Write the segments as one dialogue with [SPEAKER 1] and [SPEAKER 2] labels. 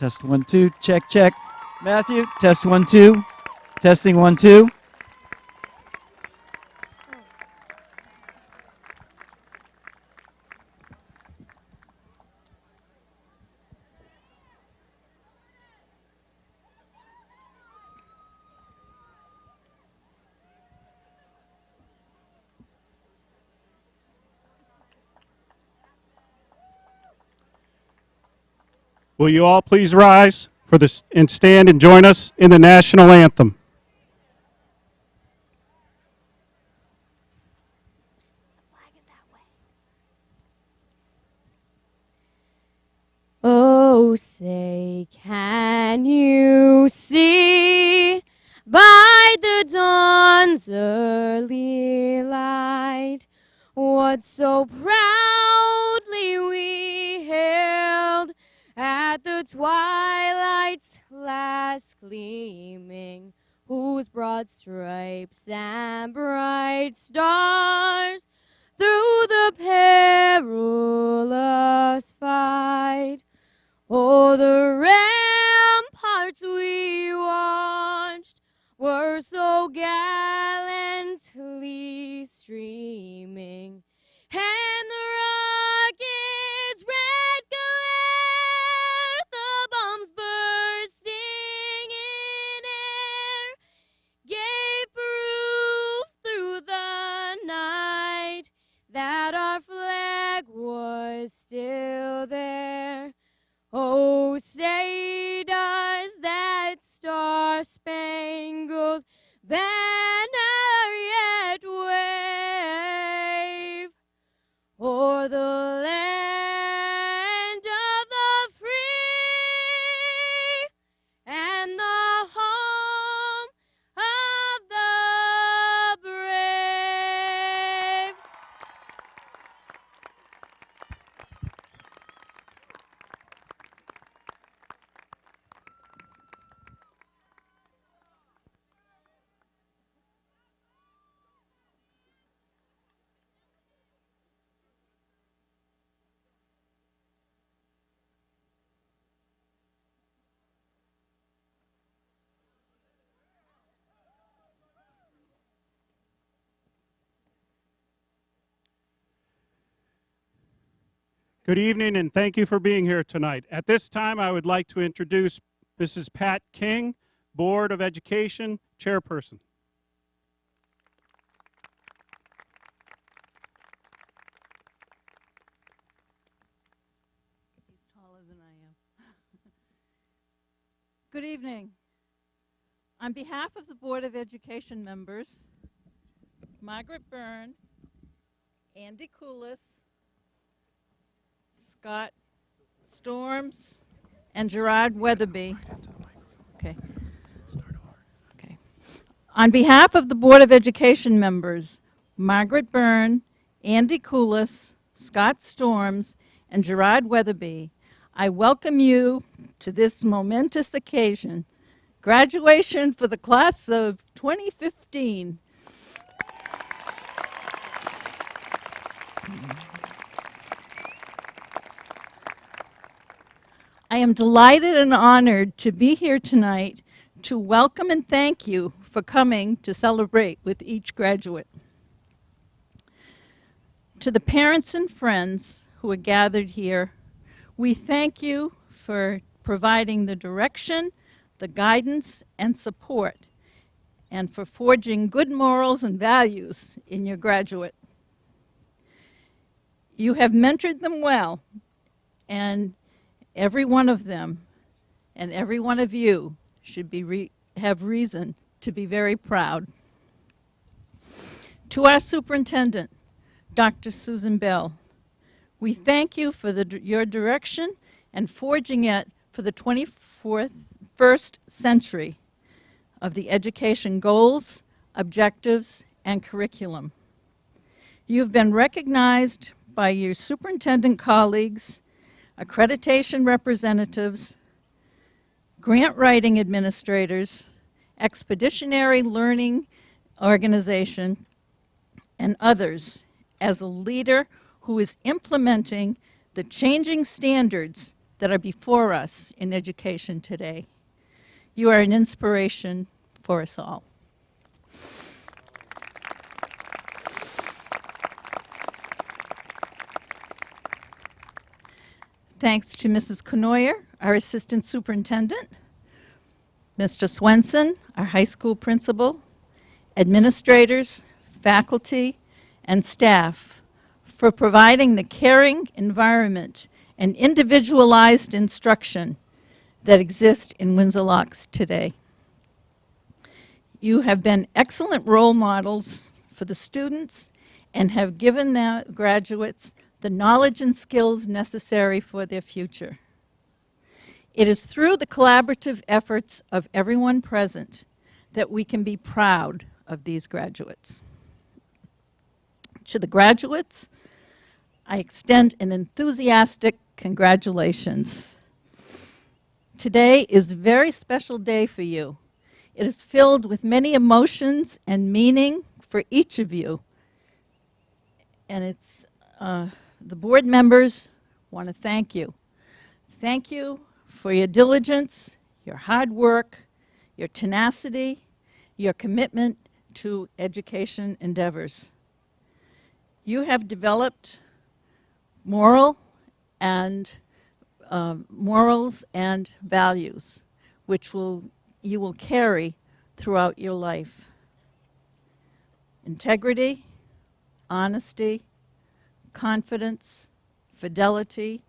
[SPEAKER 1] Test 1, 2. Check, check. Matthew, test 1, 2. Testing 1, 2.
[SPEAKER 2] Will you all please rise for this and stand and join us in the national anthem?
[SPEAKER 3] Oh, say, can you see by the dawn's early light what so proudly we hailed at the twilight's last gleaming, whose broad stripes and bright stars through the perilous fight, oh, the ramparts we watched were so gallantly streaming, and the rocket's red glare, the bombs bursting in air, gave proof through the night that our flag was still there. Oh, say does that star-spangled banner yet wave o'er the land of the free and the home of the brave?
[SPEAKER 2] Good evening, and thank you for being here tonight. At this time, I would like to introduce Mrs. Pat King, Board of Education Chairperson.
[SPEAKER 4] He's taller than I am. Good evening. On behalf of the Board of Education members, Margaret Byrne, Andy Coulis, Scott Storms, and Gerard Weatherby. Okay. On behalf of the Board of Education members, Margaret Byrne, Andy Coulis, Scott Storms, and Gerard Weatherby, I welcome you to this momentous occasion, graduation for the class of 2015. I am delighted and honored to be here tonight to welcome and thank you for coming to celebrate with each graduate. To the parents and friends who are gathered here, we thank you for providing the direction, the guidance, and support, and for forging good morals and values in your graduate. You have mentored them well, and every one of them and every one of you should have reason to be very proud. To our superintendent, Dr. Susan Bell, we thank you for your direction and forging it for the 21st century of the education goals, objectives, and curriculum. You've been recognized by your superintendent colleagues, accreditation representatives, grant writing administrators, expeditionary learning organization, and others as a leader who is implementing the changing standards that are before us in education today. You are an inspiration for us all. Thanks to Mrs. Conoyer, our Assistant Superintendent, Mr. Swenson, our high school principal, administrators, faculty, and staff for providing the caring environment and individualized instruction that exist in Windsor Locks today. You have been excellent role models for the students and have given the graduates the knowledge and skills necessary for their future. It is through the collaborative efforts of everyone present that we can be proud of these graduates. To the graduates, I extend an enthusiastic congratulations. Today is a very special day for you. It is filled with many emotions and meaning for each of you. And it's the board members want to thank you. Thank you for your diligence, your hard work, your tenacity, your commitment to education endeavors. You have developed morals and values, which you will carry throughout your life. Integrity, honesty, confidence, fidelity,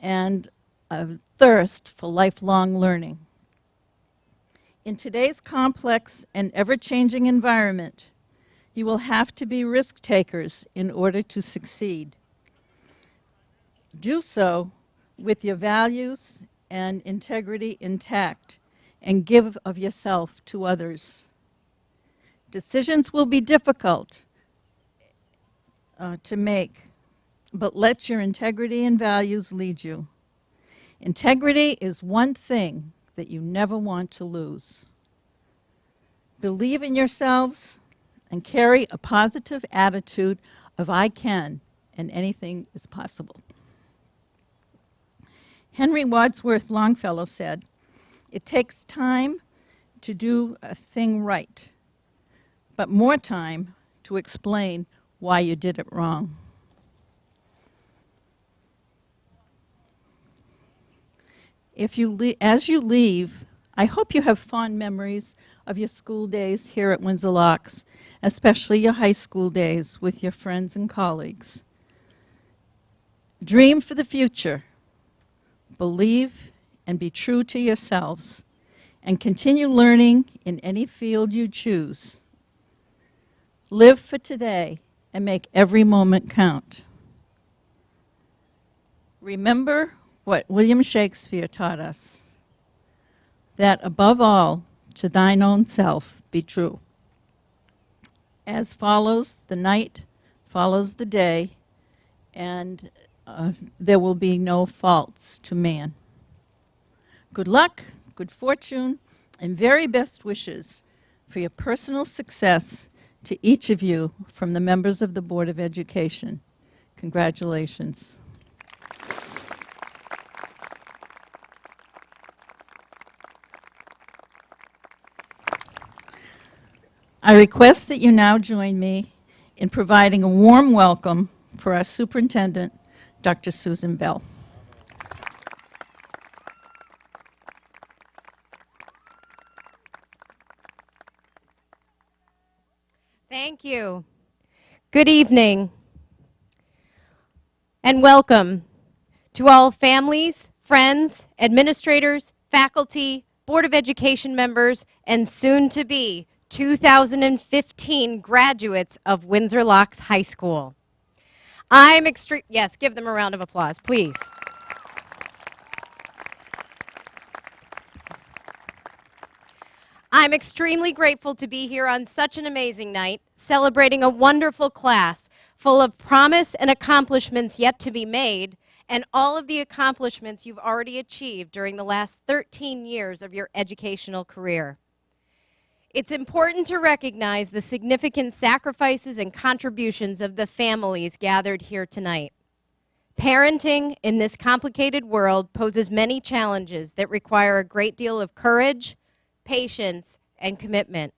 [SPEAKER 4] and a thirst for lifelong learning. In today's complex and ever-changing environment, you will have to be risk takers in order to succeed. Do so with your values and integrity intact, and give of yourself to others. Decisions will be difficult to make, but let your integrity and values lead you. Integrity is one thing that you never want to lose. Believe in yourselves and carry a positive attitude of I can and anything is possible. Henry Wadsworth Longfellow said, "It takes time to do a thing right, but more time to explain why you did it wrong." As you leave, I hope you have fond memories of your school days here at Windsor Locks, especially your high school days with your friends and colleagues. Dream for the future. Believe and be true to yourselves, and continue learning in any field you choose. Live for today and make every moment count. Remember what William Shakespeare taught us, that above all, to thine own self be true. As follows, the night follows the day, and there will be no faults to man. Good luck, good fortune, and very best wishes for your personal success to each of you from the members of the Board of Education. Congratulations. I request that you now join me in providing a warm welcome for our Superintendent, Dr. Susan Bell.
[SPEAKER 3] Thank you. Good evening, and welcome to all families, friends, administrators, faculty, Board of Education members, and soon-to-be 2015 graduates of Windsor Locks High School. Yes, give them a round of applause, please. I'm extremely grateful to be here on such an amazing night, celebrating a wonderful class full of promise and accomplishments yet to be made, and all of the accomplishments you've already achieved during the last 13 years of your educational career. It's important to recognize the significant sacrifices and contributions of the families gathered here tonight. Parenting in this complicated world poses many challenges that require a great deal of courage, patience, and commitment.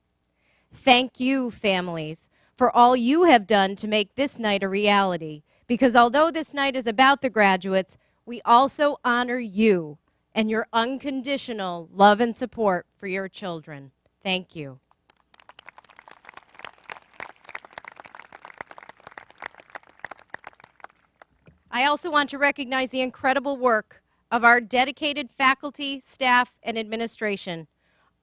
[SPEAKER 3] Thank you, families, for all you have done to make this night a reality, because although this night is about the graduates, we also honor you and your unconditional love and support for your children. Thank you. I also want to recognize the incredible work of our dedicated faculty, staff, and administration,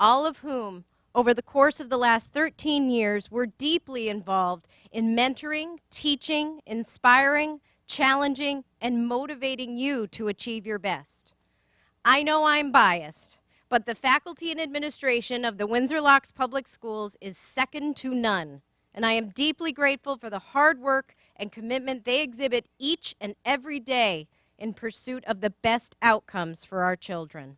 [SPEAKER 3] all of whom, over the course of the last 13 years, were deeply involved in mentoring, teaching, inspiring, challenging, and motivating you to achieve your best. I know I'm biased, but the faculty and administration of the Windsor Locks Public Schools is second to none, and I am deeply grateful for the hard work and commitment they exhibit each and every day in pursuit of the best outcomes for our children.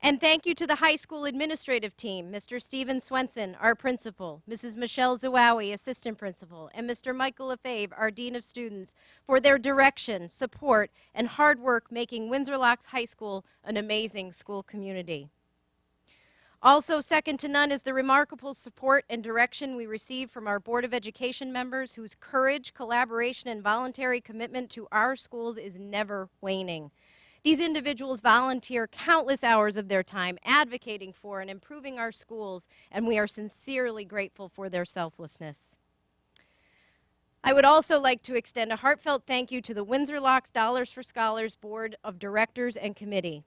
[SPEAKER 3] And thank you to the high school administrative team, Mr. Stephen Swenson, our principal, Mrs. Michelle Zawawi, assistant principal, and Mr. Michael Lefebvre, our dean of students, for their direction, support, and hard work making Windsor Locks High School an amazing school community. Also second to none is the remarkable support and direction we receive from our Board of Education members, whose courage, collaboration, and voluntary commitment to our schools is never waning. These individuals volunteer countless hours of their time advocating for and improving our schools, and we are sincerely grateful for their selflessness. I would also like to extend a heartfelt thank you to the Windsor Locks Dollars for Scholars Board of Directors and Committee.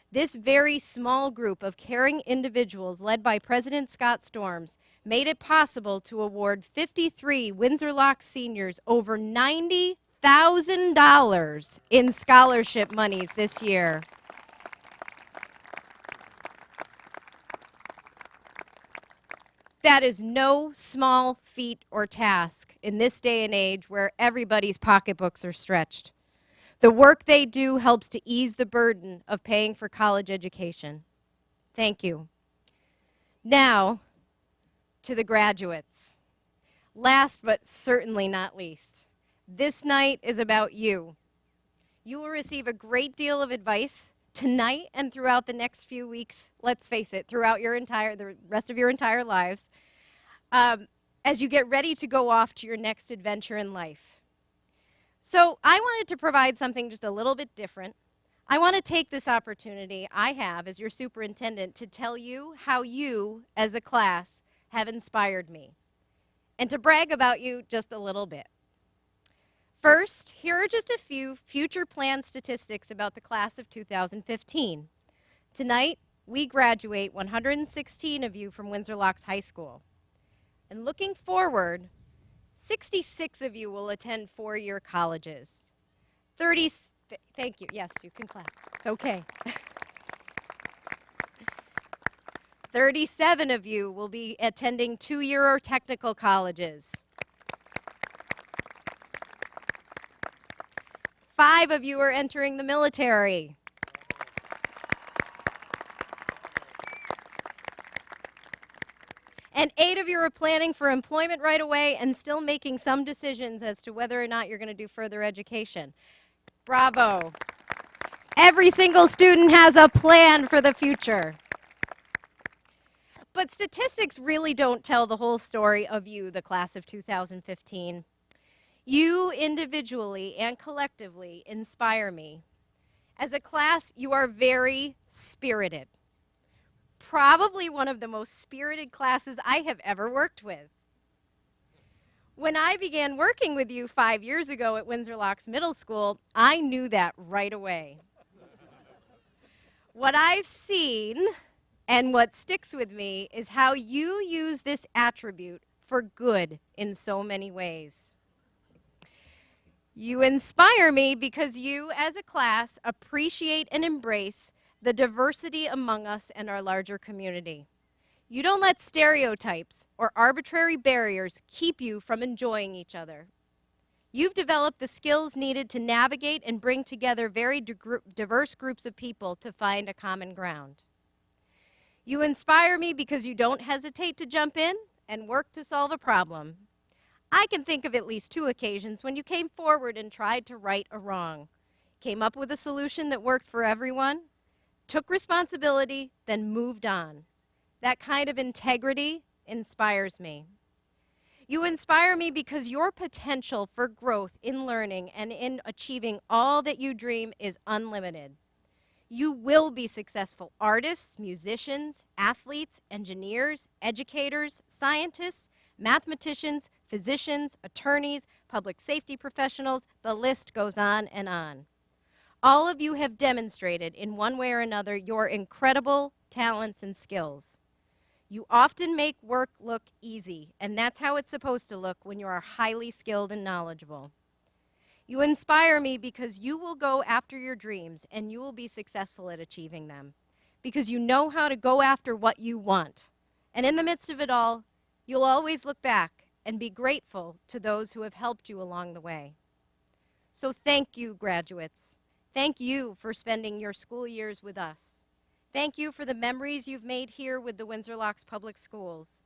[SPEAKER 3] This very small group of caring individuals, led by President Scott Storms, made it possible to award 53 Windsor Locks seniors over $90,000 in scholarship monies this year. That is no small feat or task in this day and age where everybody's pocketbooks are stretched. The work they do helps to ease the burden of paying for college education. Thank you. Now, to the graduates. Last but certainly not least, this night is about you. You will receive a great deal of advice tonight and throughout the next few weeks, let's face it, throughout the rest of your entire lives, as you get ready to go off to your next adventure in life. So I wanted to provide something just a little bit different. I want to take this opportunity I have as your superintendent to tell you how you, as a class, have inspired me, and to brag about you just a little bit. First, here are just a few future planned statistics about the class of 2015. Tonight, we graduate 116 of you from Windsor Locks High School. And looking forward, 66 of you will attend four-year colleges. Thank you. Yes, you can clap. It's okay. 37 of you will be attending two-year or technical colleges. 5 of you are entering the military. And 8 of you are planning for employment right away and still making some decisions as to whether or not you're going to do further education. Bravo. Every single student has a plan for the future. But statistics really don't tell the whole story of you, the class of 2015. You individually and collectively inspire me. As a class, you are very spirited. Probably one of the most spirited classes I have ever worked with. When I began working with you 5 years ago at Windsor Locks Middle School, I knew that right away. What I've seen and what sticks with me is how you use this attribute for good in so many ways. You inspire me because you, as a class, appreciate and embrace the diversity among us and our larger community. You don't let stereotypes or arbitrary barriers keep you from enjoying each other. You've developed the skills needed to navigate and bring together very diverse groups of people to find a common ground. You inspire me because you don't hesitate to jump in and work to solve a problem. I can think of at least 2 occasions when you came forward and tried to right a wrong, came up with a solution that worked for everyone, took responsibility, then moved on. That kind of integrity inspires me. You inspire me because your potential for growth in learning and in achieving all that you dream is unlimited. You will be successful artists, musicians, athletes, engineers, educators, scientists, mathematicians, physicians, attorneys, public safety professionals, the list goes on and on. All of you have demonstrated in one way or another your incredible talents and skills. You often make work look easy, and that's how it's supposed to look when you are highly skilled and knowledgeable. You inspire me because you will go after your dreams and you will be successful at achieving them, because you know how to go after what you want. And in the midst of it all, you'll always look back and be grateful to those who have helped you along the way. So thank you, graduates. Thank you for spending your school years with us. Thank you for the memories you've made here with the Windsor Locks Public Schools.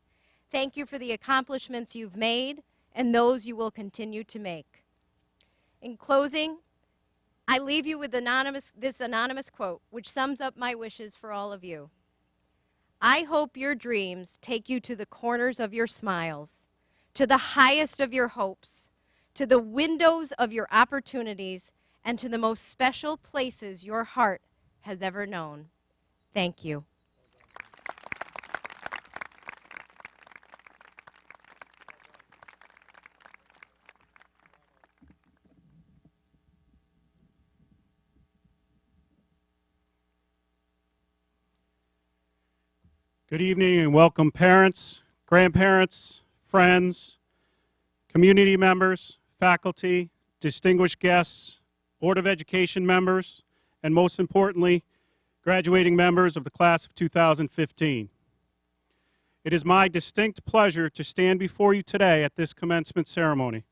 [SPEAKER 3] Thank you for the accomplishments you've made and those you will continue to make. In closing, I leave you with this anonymous quote, which sums up my wishes for all of you. I hope your dreams take you to the corners of your smiles, to the highest of your hopes, to the windows of your opportunities, and to the most special places your heart has ever known. Thank you.
[SPEAKER 2] Good evening and welcome parents, grandparents, friends, community members, faculty, distinguished guests, Board of Education members, and most importantly, graduating members of the class of 2015. It is my distinct pleasure to stand before you today at this commencement ceremony.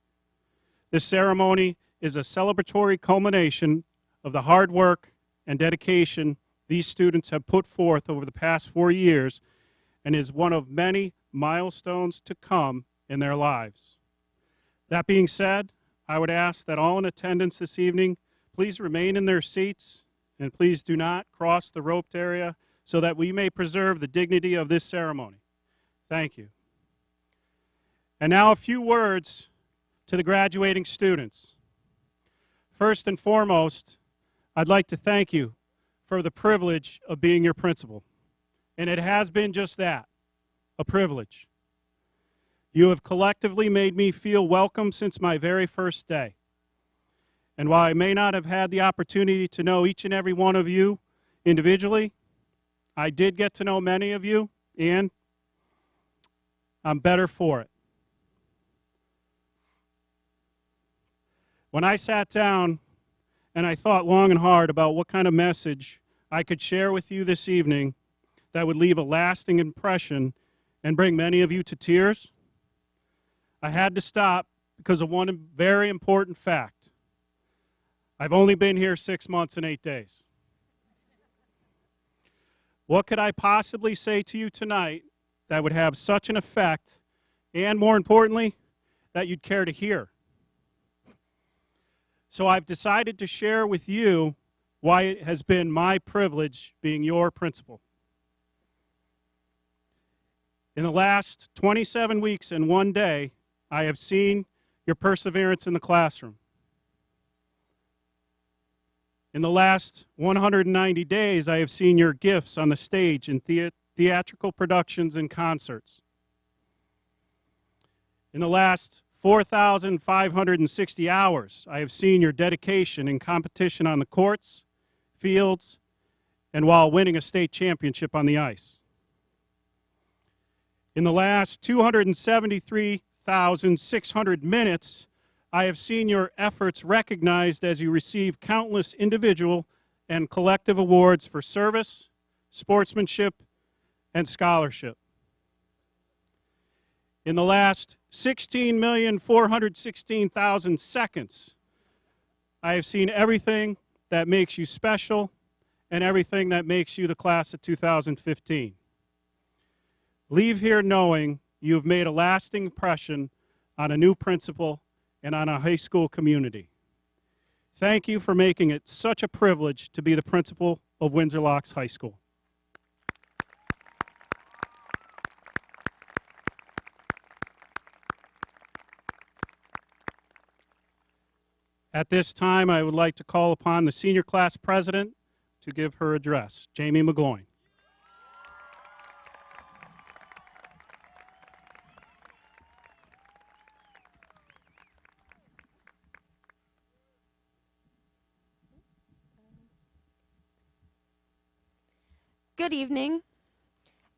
[SPEAKER 2] This ceremony is a celebratory culmination of the hard work and dedication these students have put forth over the past 4 years and is one of many milestones to come in their lives. That being said, I would ask that all in attendance this evening please remain in their seats and please do not cross the roped area so that we may preserve the dignity of this ceremony. Thank you. And now a few words to the graduating students. First and foremost, I'd like to thank you for the privilege of being your principal. And it has been just that, a privilege. You have collectively made me feel welcome since my very first day. And while I may not have had the opportunity to know each and every one of you individually, I did get to know many of you, and I'm better for it. When I sat down and I thought long and hard about what kind of message I could share with you this evening that would leave a lasting impression and bring many of you to tears, I had to stop because of one very important fact. I've only been here 6 months and 8 days. What could I possibly say to you tonight that would have such an effect, and more importantly, that you'd care to hear? So I've decided to share with you why it has been my privilege being your principal. In the last 27 weeks and 1 day, I have seen your perseverance in the classroom. In the last 190 days, I have seen your gifts on the stage in theatrical productions and concerts. In the last 4,560 hours, I have seen your dedication in competition on the courts, fields, and while winning a state championship on the ice. In the last 273,600 minutes, I have seen your efforts recognized as you receive countless individual and collective awards for service, sportsmanship, and scholarship. In the last 16,416,000 seconds, I have seen everything that makes you special and everything that makes you the class of 2015. Leave here knowing you have made a lasting impression on a new principal, and on a high school community. Thank you for making it such a privilege to be the principal of Windsor Locks High School. At this time, I would like to call upon the senior class president to give her address, Jamie McGloin.
[SPEAKER 5] Good evening.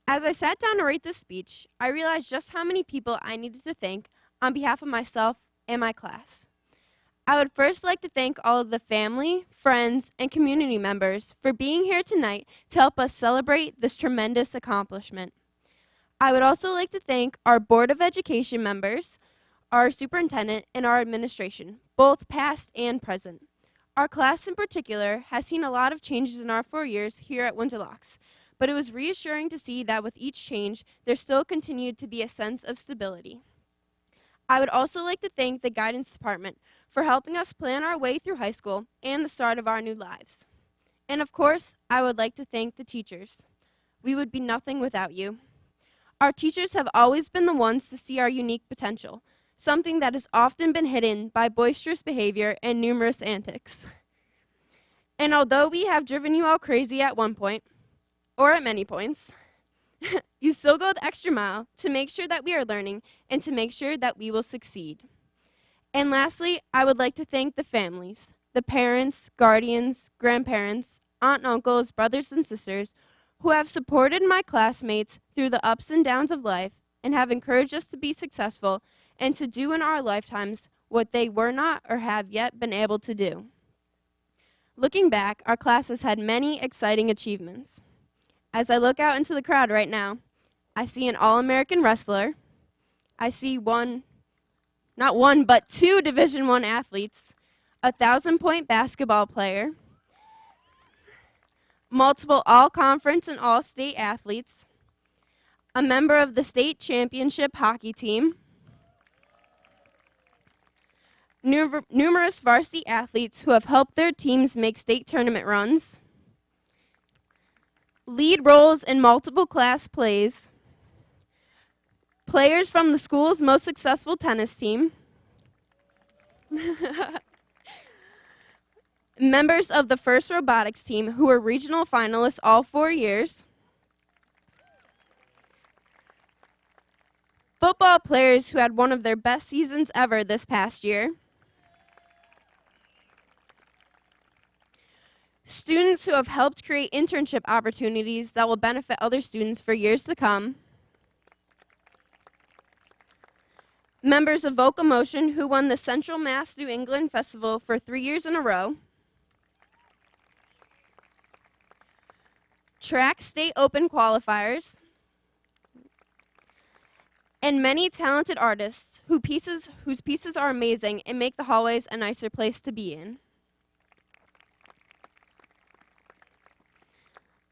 [SPEAKER 5] As I sat down to write this speech, I realized just how many people I needed to thank on behalf of myself and my class. I would first like to thank all of the family, friends, and community members for being here tonight to help us celebrate this tremendous accomplishment. I would also like to thank our Board of Education members, our superintendent, and our administration, both past and present. Our class in particular has seen a lot of changes in our 4 years here at Windsor Locks, but it was reassuring to see that with each change, there still continued to be a sense of stability. I would also like to thank the guidance department for helping us plan our way through high school and the start of our new lives. And of course, I would like to thank the teachers. We would be nothing without you. Our teachers have always been the ones to see our unique potential, something that has often been hidden by boisterous behavior and numerous antics. And although we have driven you all crazy at one point, or at many points, you still go the extra mile to make sure that we are learning and to make sure that we will succeed. And lastly, I would like to thank the families, the parents, guardians, grandparents, aunt and uncles, brothers and sisters, who have supported my classmates through the ups and downs of life and have encouraged us to be successful and to do in our lifetimes what they were not or have yet been able to do. Looking back, our class has had many exciting achievements. As I look out into the crowd right now, I see an All-American wrestler. I see not one, but two Division I athletes, a 1,000-point basketball player, multiple all-conference and all-state athletes, a member of the state championship hockey team, numerous varsity athletes who have helped their teams make state tournament runs, lead roles in multiple class plays, players from the school's most successful tennis team, members of the first robotics team who were regional finalists all 4 years, football players who had one of their best seasons ever this past year, students who have helped create internship opportunities that will benefit other students for years to come, members of Vocal Motion who won the Central Mass New England Festival for 3 years in a row, track state open qualifiers, and many talented artists whose pieces are amazing and make the hallways a nicer place to be in.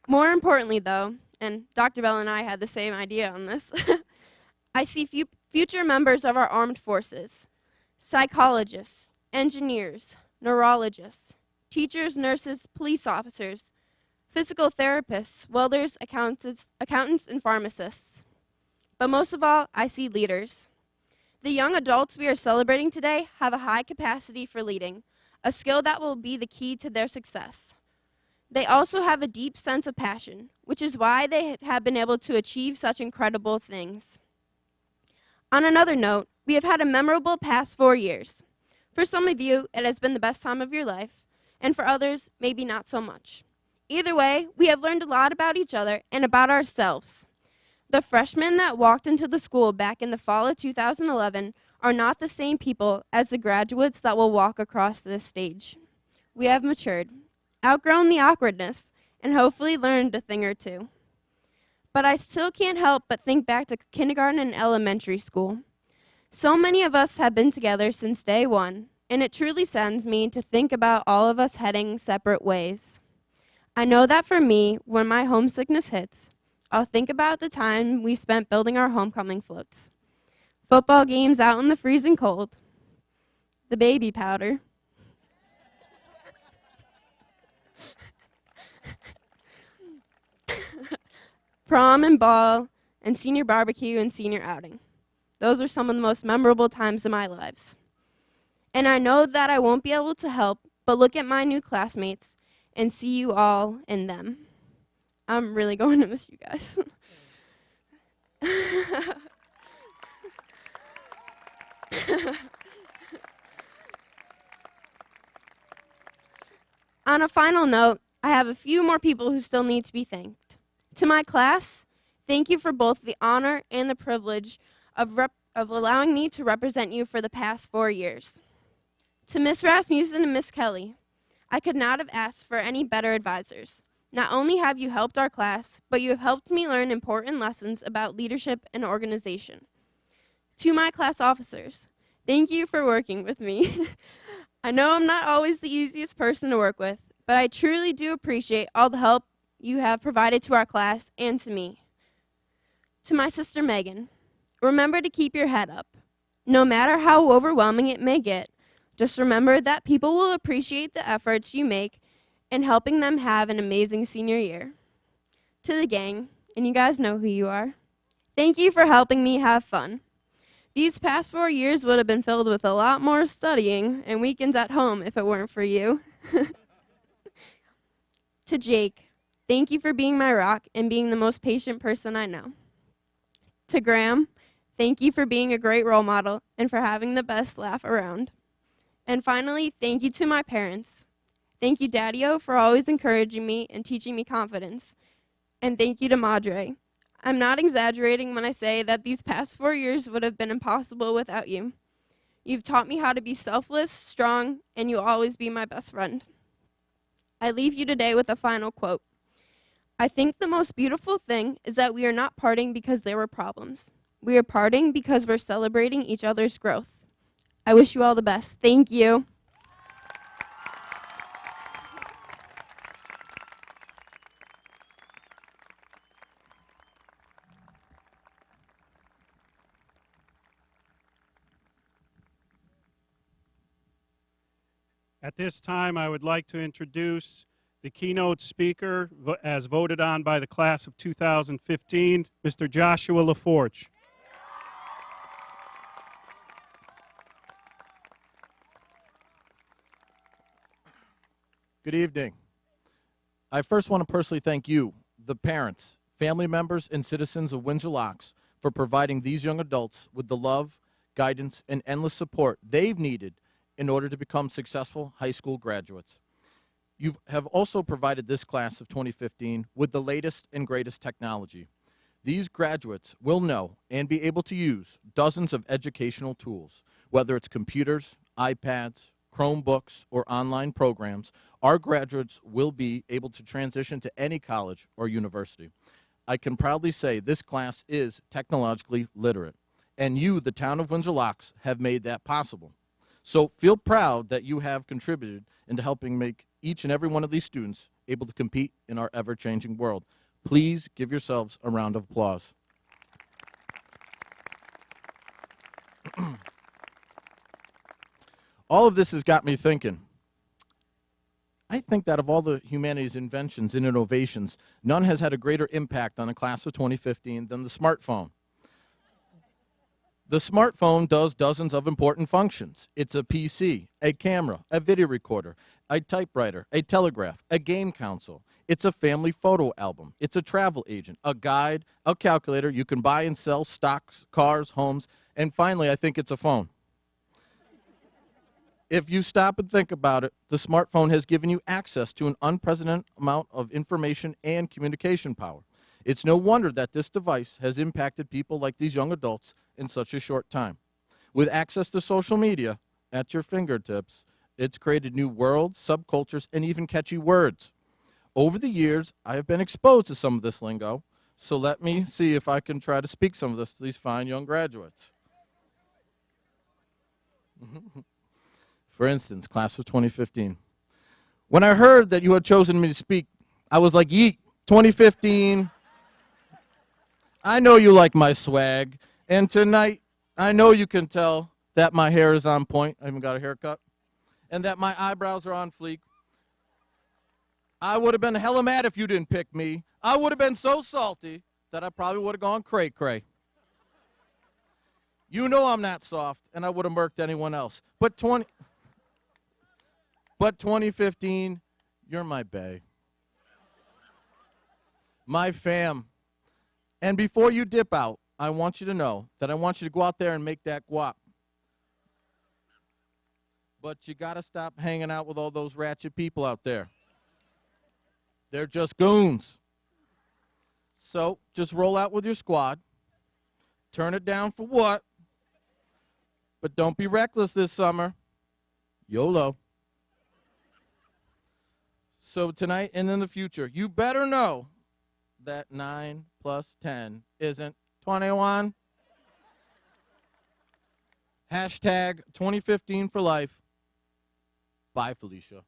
[SPEAKER 5] More importantly, though, and Dr. Bell and I had the same idea on this, I see future members of our armed forces, psychologists, engineers, neurologists, teachers, nurses, police officers, physical therapists, welders, accountants, and pharmacists. But most of all, I see leaders. The young adults we are celebrating today have a high capacity for leading, a skill that will be the key to their success. They also have a deep sense of passion, which is why they have been able to achieve such incredible things. On another note, we have had a memorable past 4 years. For some of you, it has been the best time of your life, and for others, maybe not so much. Either way, we have learned a lot about each other and about ourselves. The freshmen that walked into the school back in the fall of 2011 are not the same people as the graduates that will walk across this stage. We have matured, outgrown the awkwardness, and hopefully learned a thing or two. But I still can't help but think back to kindergarten and elementary school. So many of us have been together since day one, and it truly saddens me to think about all of us heading separate ways. I know that for me, when my homesickness hits, I'll think about the time we spent building our homecoming floats. football games out in the freezing cold, the baby powder, prom and ball, and senior barbecue and senior outing. Those are some of the most memorable times in my lives. And I know that I won't be able to help but look at my new classmates and see you all in them. I'm really going to miss you guys. On a final note, I have a few more people who still need to be thanked. To my class, thank you for both the honor and the privilege of allowing me to represent you for the past 4 years. To Miss Rasmussen and Miss Kelly, I could not have asked for any better advisors. Not only have you helped our class, but you have helped me learn important lessons about leadership and organization. To my class officers, thank you for working with me. I know I'm not always the easiest person to work with, but I truly do appreciate all the help you have provided to our class and to me. To my sister Megan, remember to keep your head up. No matter how overwhelming it may get, just remember that people will appreciate the efforts you make in helping them have an amazing senior year. To the gang, and you guys know who you are, thank you for helping me have fun. These past 4 years would have been filled with a lot more studying and weekends at home if it weren't for you. To Jake, thank you for being my rock and being the most patient person I know. To Graham, thank you for being a great role model and for having the best laugh around. And finally, thank you to my parents. Thank you, Daddy-O, for always encouraging me and teaching me confidence. And thank you to Madre. I'm not exaggerating when I say that these past 4 years would have been impossible without you. You've taught me how to be selfless, strong, and you'll always be my best friend. I leave you today with a final quote. I think the most beautiful thing is that we are not parting because there were problems. We are parting because we're celebrating each other's growth. I wish you all the best. Thank you.
[SPEAKER 2] At this time, I would like to introduce the keynote speaker as voted on by the class of 2015, Mr. Joshua LaForge.
[SPEAKER 6] Good evening. I first want to personally thank you, the parents, family members, and citizens of Windsor Locks for providing these young adults with the love, guidance, and endless support they've needed in order to become successful high school graduates. You have also provided this class of 2015 with the latest and greatest technology. These graduates will know and be able to use dozens of educational tools, whether it's computers, iPads, Chromebooks, or online programs. Our graduates will be able to transition to any college or university. I can proudly say this class is technologically literate, and you, the town of Windsor Locks, have made that possible. So feel proud that you have contributed into helping make each and every one of these students able to compete in our ever-changing world. Please give yourselves a round of applause. All of this has got me thinking. I think that of all the humanities inventions and innovations, none has had a greater impact on the class of 2015 than the smartphone. The smartphone does dozens of important functions. It's a PC, a camera, a video recorder, a typewriter, a telegraph, a game console. It's a family photo album. It's a travel agent, a guide, a calculator. You can buy and sell stocks, cars, homes, and finally, I think it's a phone. If you stop and think about it, the smartphone has given you access to an unprecedented amount of information and communication power. It's no wonder that this device has impacted people like these young adults in such a short time. With access to social media at your fingertips, it's created new worlds, subcultures, and even catchy words. Over the years, I have been exposed to some of this lingo, so let me see if I can try to speak some of this to these fine young graduates. For instance, class of 2015. When I heard that you had chosen me to speak, I was like, yeet, 2015. I know you like my swag, and tonight I know you can tell that my hair is on point. I even got a haircut. And that my eyebrows are on fleek. I would have been hella mad if you didn't pick me. I would have been so salty that I probably would have gone cray-cray. You know I'm not soft, and I would have murked anyone else. But 2015, you're my bae. My fam. And before you dip out, I want you to know that I want you to go out there and make that guap. But you got to stop hanging out with all those ratchet people out there. They're just goons. So just roll out with your squad. Turn it down for what? But don't be reckless this summer. YOLO. So tonight and in the future, you better know that 9 plus 10 isn't 21. Hashtag 2015 for life. Bye, Felicia.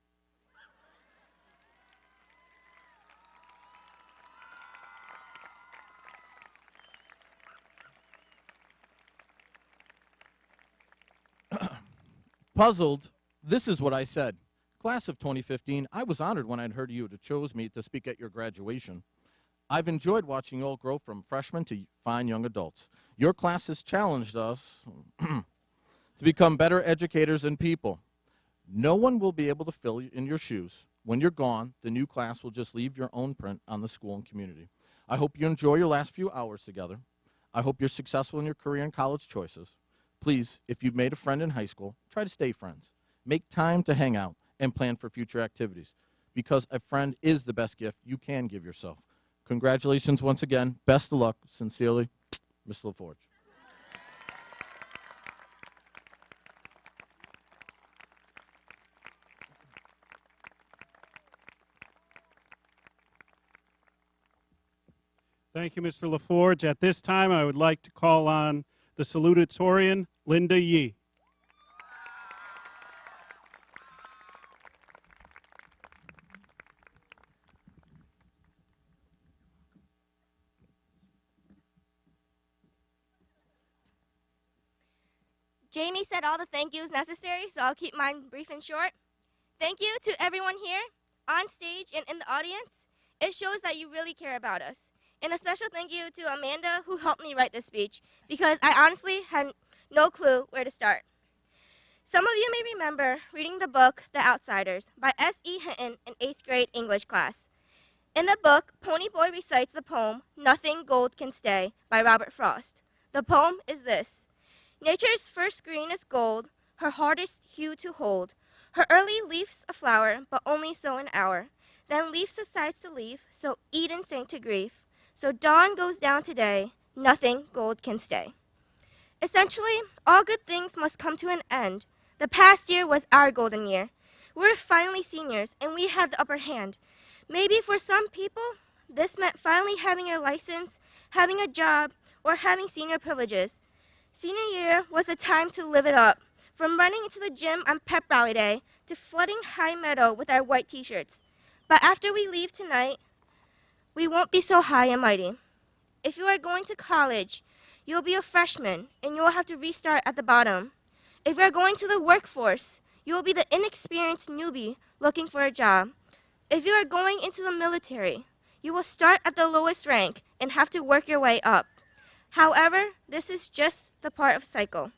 [SPEAKER 6] Puzzled, this is what I said. Class of 2015, I was honored when I'd heard you to chose me to speak at your graduation. I've enjoyed watching you all grow from freshmen to fine young adults. Your class has challenged us to become better educators and people. No one will be able to fill in your shoes. When you're gone, the new class will just leave your own print on the school and community. I hope you enjoy your last few hours together. I hope you're successful in your career and college choices. Please, if you've made a friend in high school, try to stay friends. Make time to hang out and plan for future activities, because a friend is the best gift you can give yourself. Congratulations once again. Best of luck. Sincerely, Ms. LaForge.
[SPEAKER 2] Thank you, Mr. LaForge. At this time, I would like to call on the Salutatorian, Linda Yee.
[SPEAKER 7] Jamie said all the thank yous necessary, so I'll keep mine brief and short. Thank you to everyone here, on stage and in the audience. It shows that you really care about us. And a special thank you to Amanda, who helped me write this speech, because I honestly had no clue where to start. Some of you may remember reading the book, The Outsiders, by S.E. Hinton in 8th grade English class. In the book, Pony Boy recites the poem, Nothing Gold Can Stay, by Robert Frost. The poem is this: Nature's first green is gold, her hardest hue to hold. Her early leaf's a flower, but only so an hour. Then leaf subsides to leaf, so Eden sank to grief. So dawn goes down today, nothing gold can stay. Essentially, all good things must come to an end. The past year was our golden year. We were finally seniors, and we had the upper hand. Maybe for some people, this meant finally having your license, having a job, or having senior privileges. Senior year was the time to live it up, from running into the gym on pep rally day to flooding High Meadow with our white t-shirts. But after we leave tonight, we won't be so high and mighty. If you are going to college, you'll be a freshman, and you will have to restart at the bottom. If you are going to the workforce, you will be the inexperienced newbie looking for a job. If you are going into the military, you will start at the lowest rank and have to work your way up. However, this is just the part of cycle.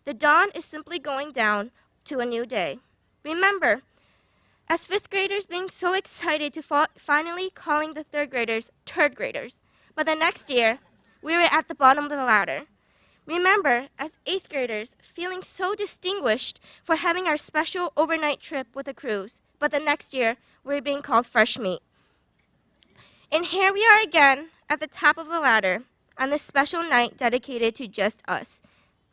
[SPEAKER 7] The dawn is simply going down to a new day. Remember, as fifth graders being so excited to finally calling the third graders turd graders, but the next year, we were at the bottom of the ladder. Remember, as eighth graders, feeling so distinguished for having our special overnight trip with a cruise, but the next year, we were being called fresh meat. And here we are again at the top of the ladder on this special night dedicated to just us.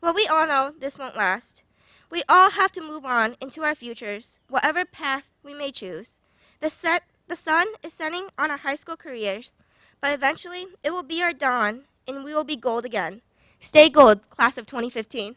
[SPEAKER 7] But we all know this won't last. We all have to move on into our futures, whatever path we may choose. The sun is setting on our high school careers, but eventually it will be our dawn, and we will be gold again. Stay gold, class of 2015.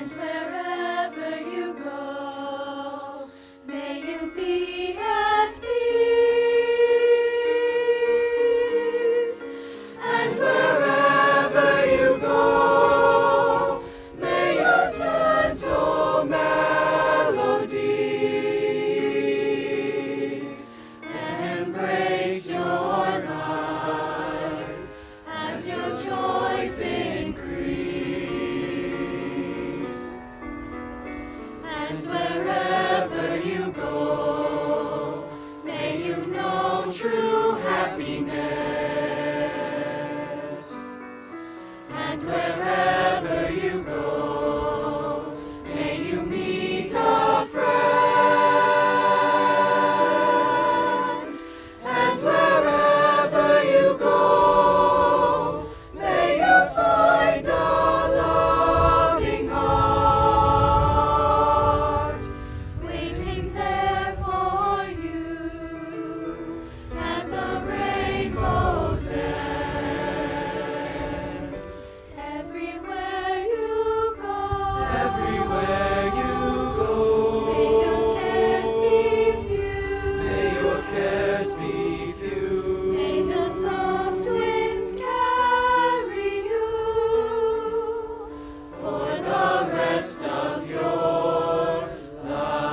[SPEAKER 8] And wherever you go, may you be at peace. And wherever you go, may your gentle melody embrace your life as your joys increase. And wherever you go, may you know true happiness. And wherever you go, may you meet a friend. And wherever you go, may you find a loving heart waiting there for you at the rainbow's end. Everywhere you go, may your cares be few. May the soft winds carry you for the rest of your life.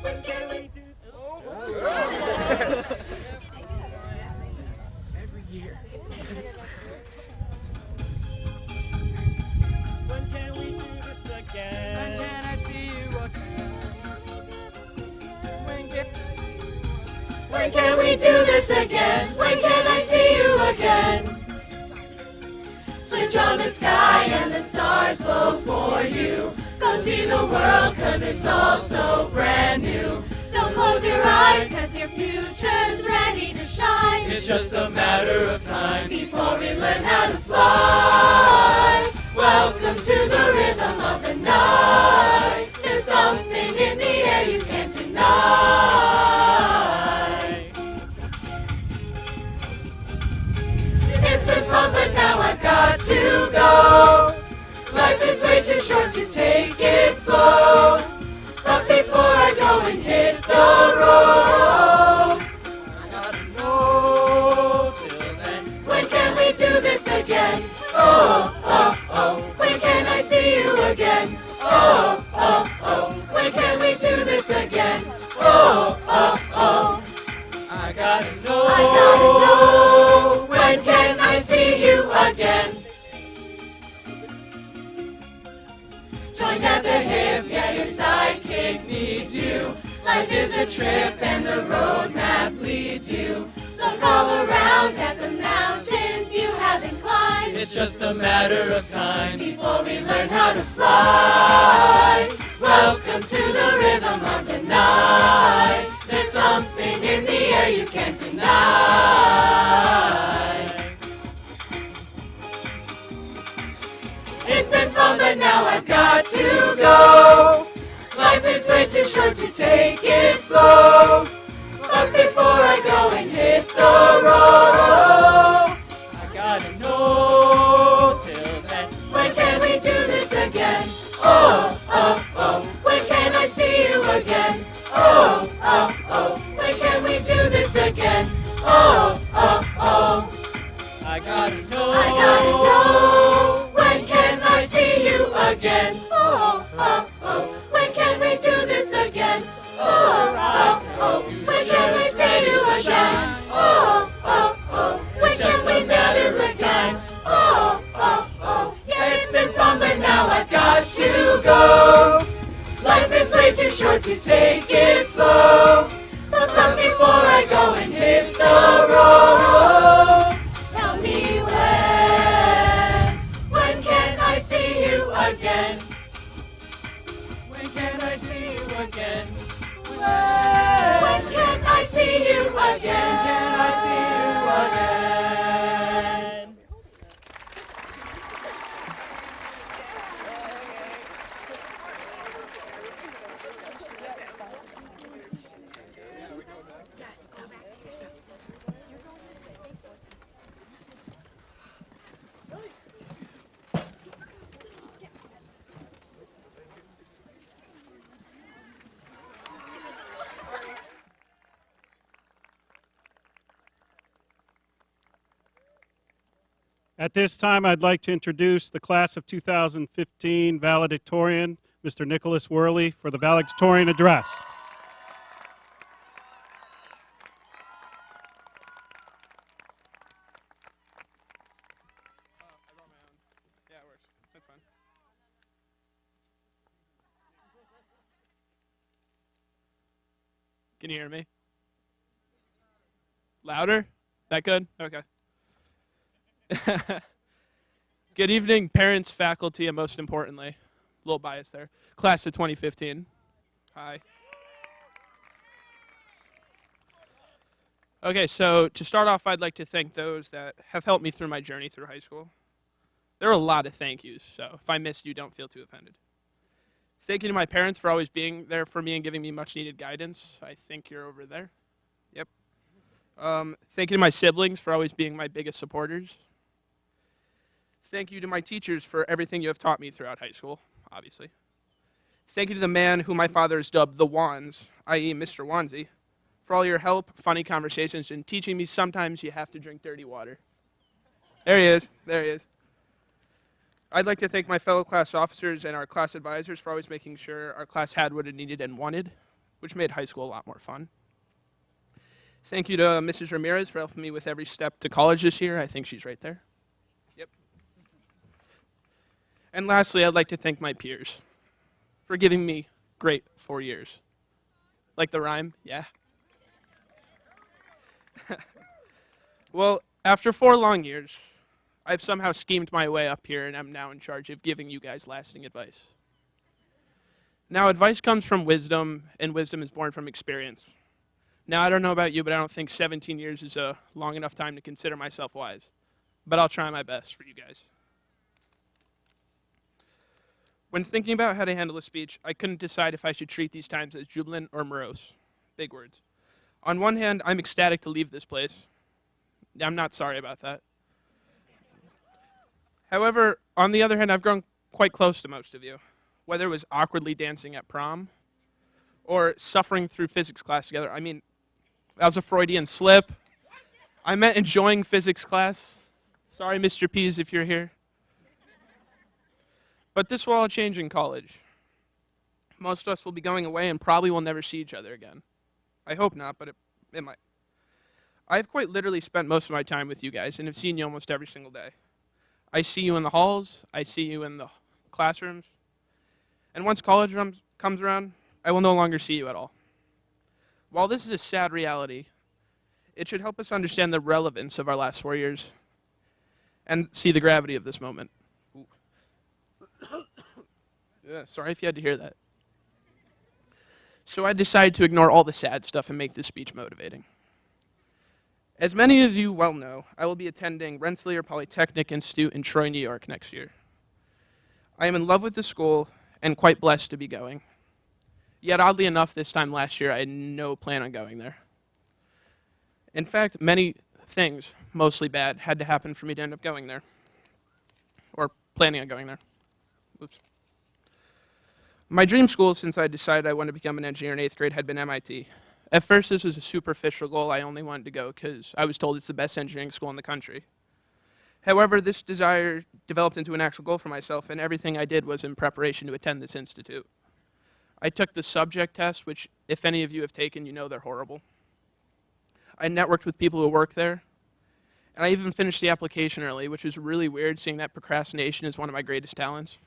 [SPEAKER 8] When can we do?
[SPEAKER 1] When can we do this again? When can I see you again?
[SPEAKER 8] When can we do this again? When can I see you again? Switch on the sky and the stars glow for you. Go see the world 'cause it's all so brand new. Don't close your eyes 'cause your future's ready to shine.
[SPEAKER 1] It's just a matter of time.
[SPEAKER 8] Before we learn how to fly, welcome to the rhythm of the night. There's something in the air you can't deny. It's been fun, but now I've got to go. Life is way too short to take it slow. But before I go and hit the road,
[SPEAKER 1] I gotta know till then.
[SPEAKER 8] when can we do this again? Oh, oh, oh, when can I see you again? Oh, oh, oh, when can we do this again? Oh, oh, oh,
[SPEAKER 1] I gotta know.
[SPEAKER 8] I gotta know, when can I see you again? Joined at the hip, yeah, your sidekick needs you. Life is a trip and the road map leads you. Look all around at the mountains you haven't climbed.
[SPEAKER 1] It's just a matter of time.
[SPEAKER 8] Before we learn how to fly, welcome to the rhythm of the night. There's something in the air you can't deny. It's been fun, but now I've got to go. Life is way too short to take it slow. But before I go and hit the road,
[SPEAKER 1] I gotta know till then.
[SPEAKER 8] when can we do this again? Oh, oh, oh, when can I see you again? Oh, oh, oh, when can we do this again? Oh, oh, oh,
[SPEAKER 1] I gotta know.
[SPEAKER 8] I gotta know, when can I see you again? Oh, oh, oh, when can we do this again? Oh, oh, oh, when can I see you again? Oh, oh, oh, when can we do this again? Oh, oh, oh, yeah, it's been fun, but now I've got to go. too short to take it slow. But before I go and hit the road, tell me when can I see you again? When can I see you again? When can I see you again? Can I see you again?
[SPEAKER 2] At this time, I'd like to introduce the class of 2015 valedictorian, Mr. Nicholas Worley, for the valedictorian address.
[SPEAKER 9] Can you hear me? Louder? That good? Okay. Good evening, parents, faculty, and most importantly, a little bias there, class of 2015. Hi. Okay, so to start off, I'd like to thank those that have helped me through my journey through high school. There are a lot of thank yous, so if I missed you, don't feel too offended. Thank you to my parents for always being there for me and giving me much needed guidance. I think you're over there. Yep. Thank you to my siblings for always being my biggest supporters. Thank you to my teachers for everything you have taught me throughout high school, obviously. Thank you to the man who my father has dubbed the Wands, i.e. Mr. Wandsy, for all your help, funny conversations, and teaching me sometimes you have to drink dirty water. There he is. There he is. I'd like to thank my fellow class officers and our class advisors for always making sure our class had what it needed and wanted, which made high school a lot more fun. Thank you to Mrs. Ramirez for helping me with every step to college this year. I think she's right there. Yep. And lastly, I'd like to thank my peers for giving me great 4 years. Like the rhyme? Yeah. Well, after 4 long years, I've somehow schemed my way up here and I'm now in charge of giving you guys lasting advice. Now, advice comes from wisdom, and wisdom is born from experience. Now, I don't know about you, but I don't think 17 years is a long enough time to consider myself wise. But I'll try my best for you guys. When thinking about how to handle a speech, I couldn't decide if I should treat these times as jubilant or morose. Big words. On one hand, I'm ecstatic to leave this place. I'm not sorry about that. However, on the other hand, I've grown quite close to most of you, whether it was awkwardly dancing at prom or suffering through physics class together. I mean, that was a Freudian slip. I meant enjoying physics class. Sorry, Mr. Pease, if you're here. But this will all change in college. Most of us will be going away and probably will never see each other again. I hope not, but it might. I've quite literally spent most of my time with you guys and have seen you almost every single day. I see you in the halls, I see you in the classrooms, and once college comes around, I will no longer see you at all. While this is a sad reality, it should help us understand the relevance of our last 4 years and see the gravity of this moment. Yeah, sorry if you had to hear that. So I decided to ignore all the sad stuff and make this speech motivating. As many of you well know, I will be attending Rensselaer Polytechnic Institute in Troy, New York next year. I am in love with the school and quite blessed to be going. Yet oddly enough, this time last year, I had no plan on going there. In fact, many things, mostly bad, had to happen for me to end up going there. Or planning on going there. Oops. My dream school, since I decided I wanted to become an engineer in 8th grade, had been MIT. At first, this was a superficial goal. I only wanted to go because I was told it's the best engineering school in the country. However, this desire developed into an actual goal for myself, and everything I did was in preparation to attend this institute. I took the subject test, which, if any of you have taken, you know they're horrible. I networked with people who work there, and I even finished the application early, which was really weird, seeing that procrastination is one of my greatest talents.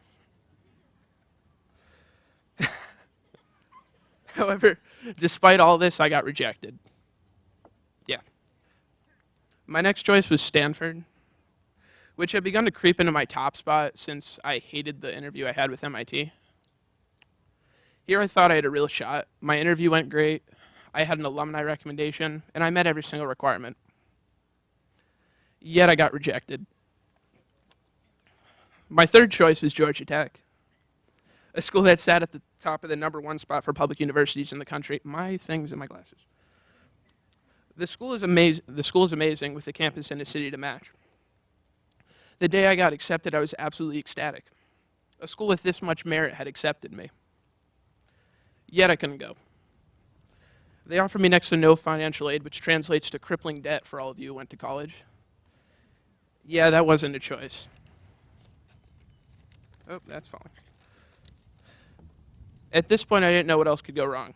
[SPEAKER 9] However, despite all this, I got rejected. Yeah. My next choice was Stanford, which had begun to creep into my top spot since I hated the interview I had with MIT. Here I thought I had a real shot. My interview went great. I had an alumni recommendation, and I met every single requirement. Yet I got rejected. My third choice was Georgia Tech, a school that sat at the top of the #1 spot for public universities in the country. My things in my glasses. The school is amazing with a campus and a city to match. The day I got accepted, I was absolutely ecstatic. A school with this much merit had accepted me. Yet I couldn't go. They offered me next to no financial aid, which translates to crippling debt for all of you who went to college. Yeah, that wasn't a choice. Oh, that's falling. At this point, I didn't know what else could go wrong.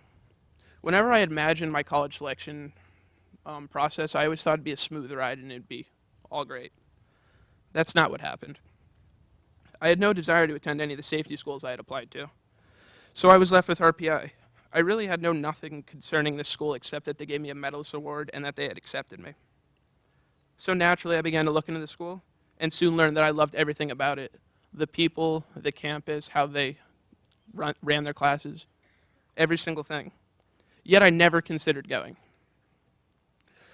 [SPEAKER 9] Whenever I imagined my college selection process, I always thought it'd be a smooth ride and it'd be all great. That's not what happened. I had no desire to attend any of the safety schools I had applied to. So I was left with RPI. I really had known nothing concerning this school except that they gave me a medalist award and that they had accepted me. So naturally, I began to look into the school and soon learned that I loved everything about it. The people, the campus, how they ran their classes, every single thing. Yet I never considered going.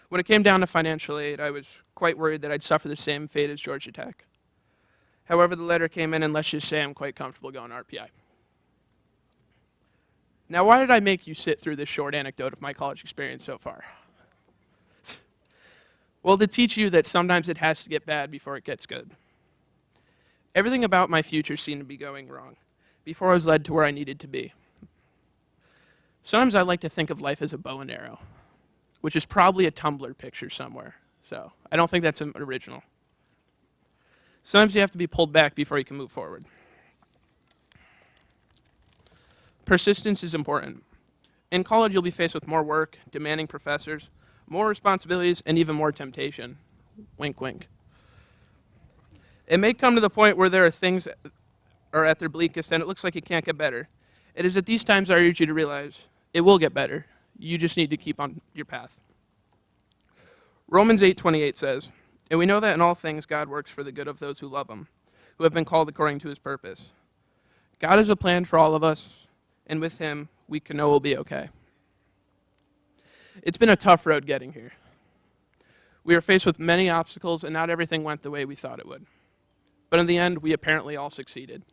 [SPEAKER 9] When it came down to financial aid, I was quite worried that I'd suffer the same fate as Georgia Tech. However, the letter came in, and let's just say I'm quite comfortable going RPI. Now, why did I make you sit through this short anecdote of my college experience so far? Well, to teach you that sometimes it has to get bad before it gets good. Everything about my future seemed to be going wrong before I was led to where I needed to be. Sometimes I like to think of life as a bow and arrow, which is probably a Tumblr picture somewhere. So I don't think that's original. Sometimes you have to be pulled back before you can move forward. Persistence is important. In college, you'll be faced with more work, demanding professors, more responsibilities, and even more temptation. Wink, wink. It may come to the point where there are things are at their bleakest and it looks like it can't get better. It is at these times I urge you to realize it will get better. You just need to keep on your path. Romans 8:28 says, "And we know that in all things God works for the good of those who love him, who have been called according to his purpose." God has a plan for all of us, and with him, we can know we'll be okay. It's been a tough road getting here. We are faced with many obstacles, and not everything went the way we thought it would. But in the end, we apparently all succeeded.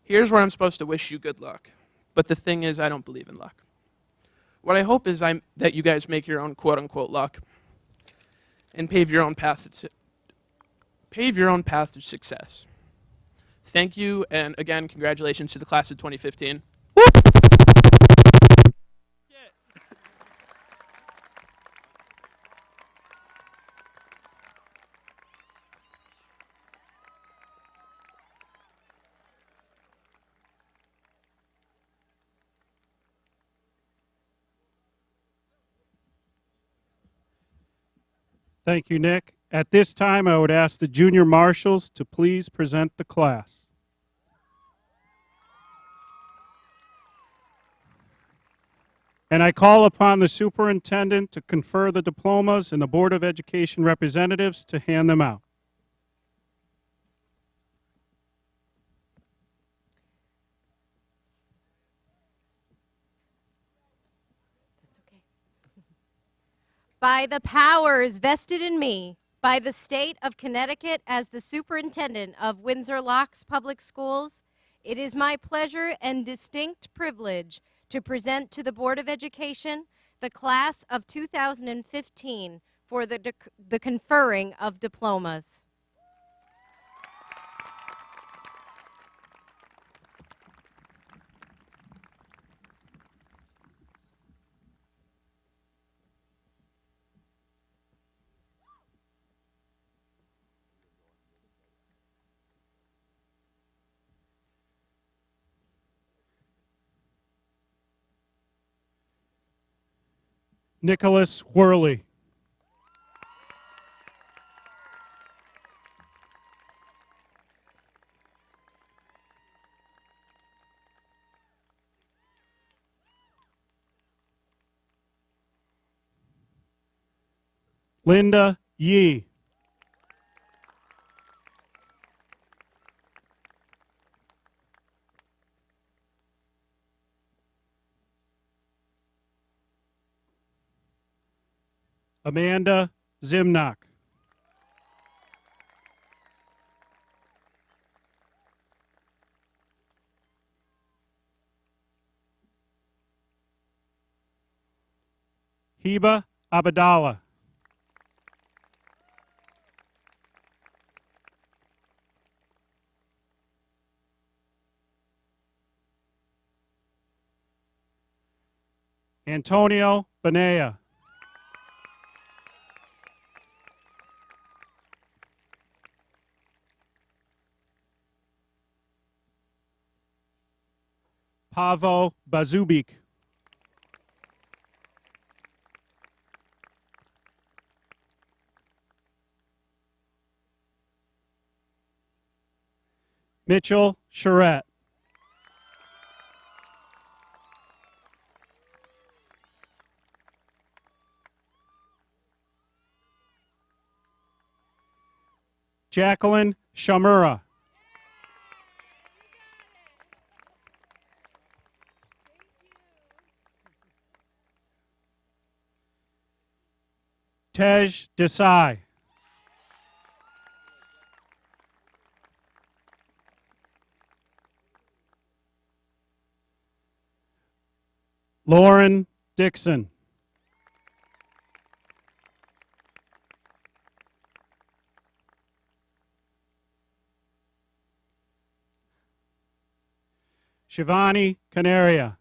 [SPEAKER 9] Here's where I'm supposed to wish you good luck. But the thing is, I don't believe in luck. What I hope is that you guys make your own quote-unquote luck and pave your own path to success. Thank you, and again, congratulations to the class of 2015.
[SPEAKER 2] Thank you, Nick. At this time, I would ask the junior marshals to please present the class. And I call upon the superintendent to confer the diplomas and the Board of Education representatives to hand them out.
[SPEAKER 3] By the powers vested in me by the state of Connecticut as the superintendent of Windsor Locks Public Schools, it is my pleasure and distinct privilege to present to the Board of Education the class of 2015 for the conferring of diplomas.
[SPEAKER 2] Nicholas Worley. Linda Yee. Amanda Zimnock. Heba Abadallah. Antonio Benea. Pavo Bazubik. Mitchell Charette. Jacqueline Shamura. Tej Desai. Lauren Dixon. Shivani Canaria.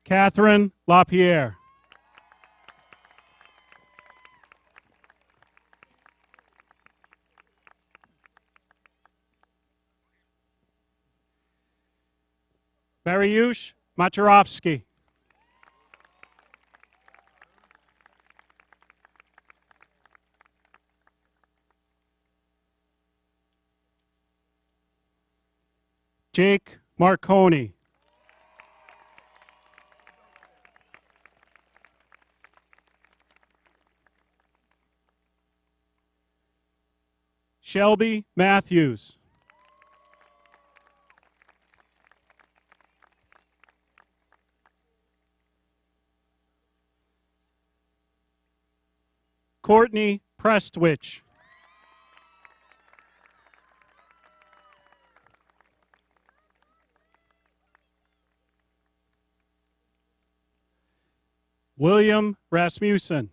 [SPEAKER 2] Catherine LaPierre. Mariusz Macharovsky. Jake Marconi. Shelby Matthews. Courtney Prestwich. William Rasmussen.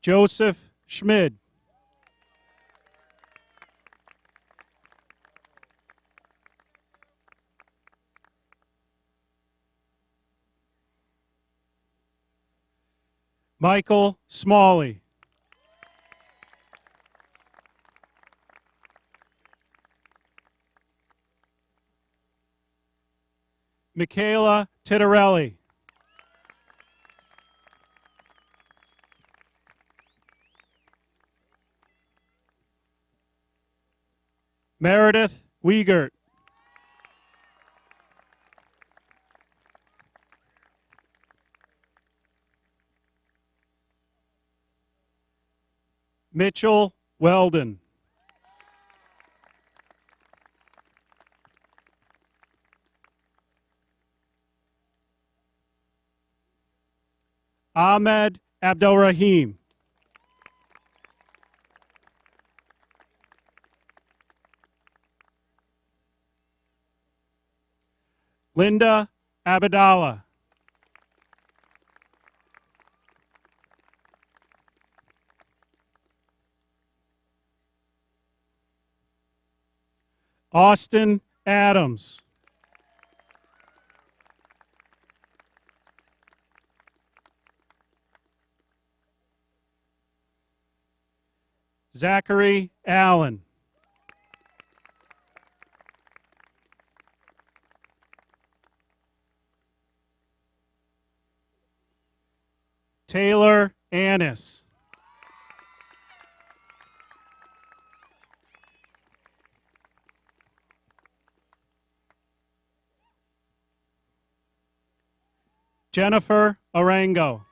[SPEAKER 2] Joseph Schmid. Michael Smalley. Michaela Tittarelli. Meredith Wiegert. Mitchell Weldon. Ahmed Abdelrahim. Linda Abadallah. Austin Adams. Zachary Allen. Taylor Annis. Jennifer Arango.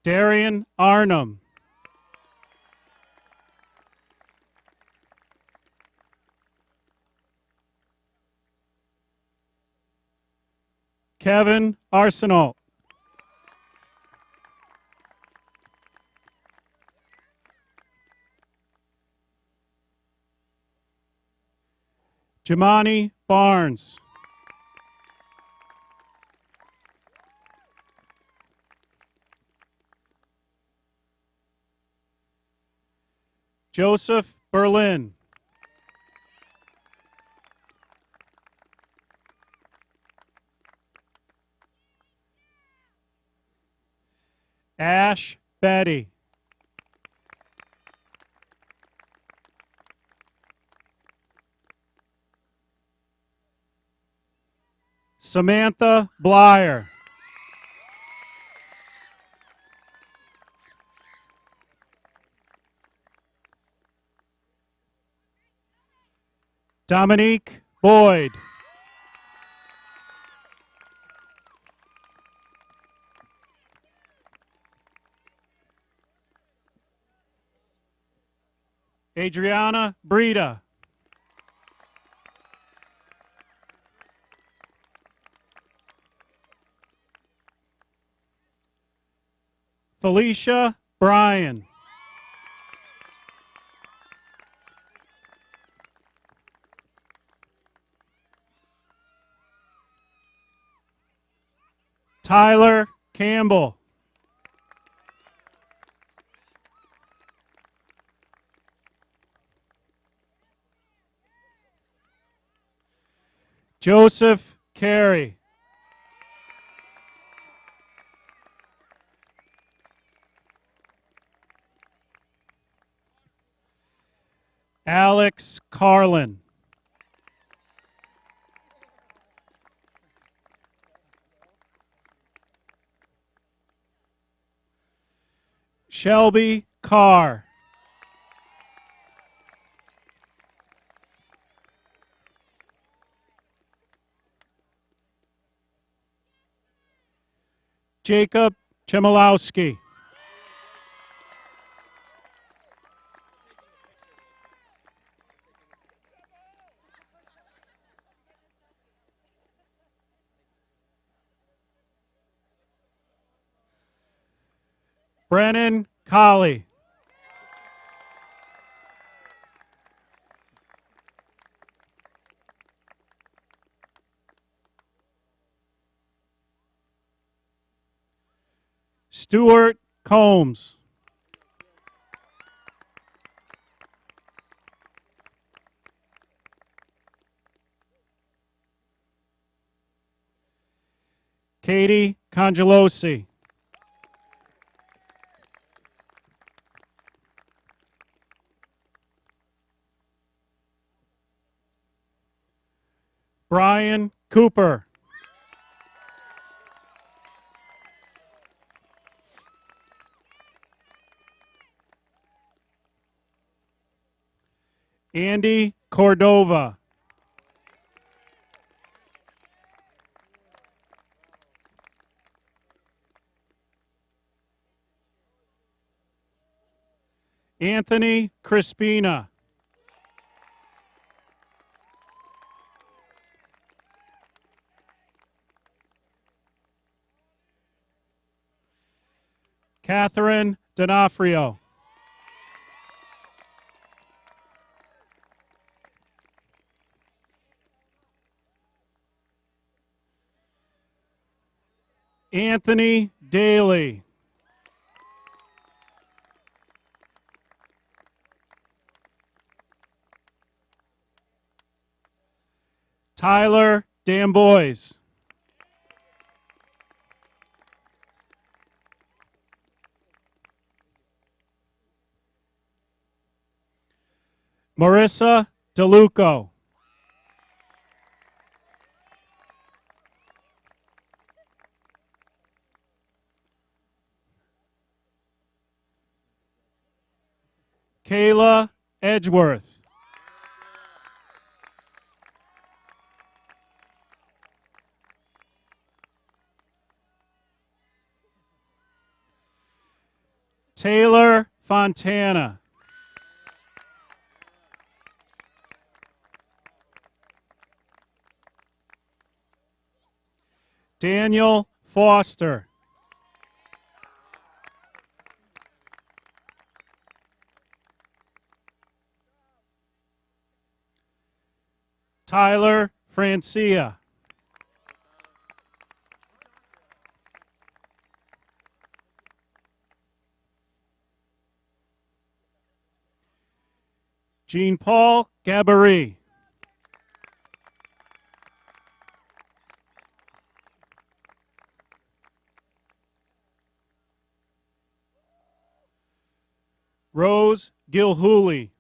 [SPEAKER 2] Darian Arnhem. Kevin Arsenal. Jamani Barnes. Joseph Berlin. Ash Betty. Samantha Blyer. Dominique Boyd. Adriana Breda. Felicia Bryan. Tyler Campbell. Joseph Carey. Alex Carlin. Shelby Carr. Jacob Chmielowski. Brennan Colley. Stuart Combs. Katie Congelosi. Brian Cooper. Andy Cordova. Anthony Crispina. Catherine D'Onofrio. Anthony Daly. Tyler Dambois. Marissa DeLuco. Kayla Edgeworth. Taylor Fontana. Daniel Foster. Tyler Francia. Jean-Paul Gabory. Rose Gilhooly.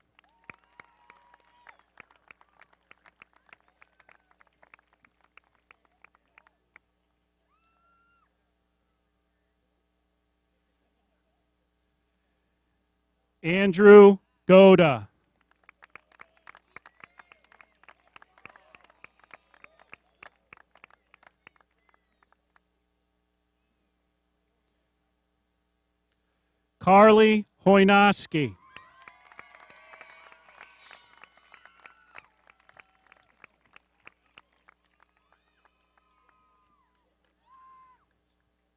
[SPEAKER 2] Andrew Goda. Carly Hoynoski.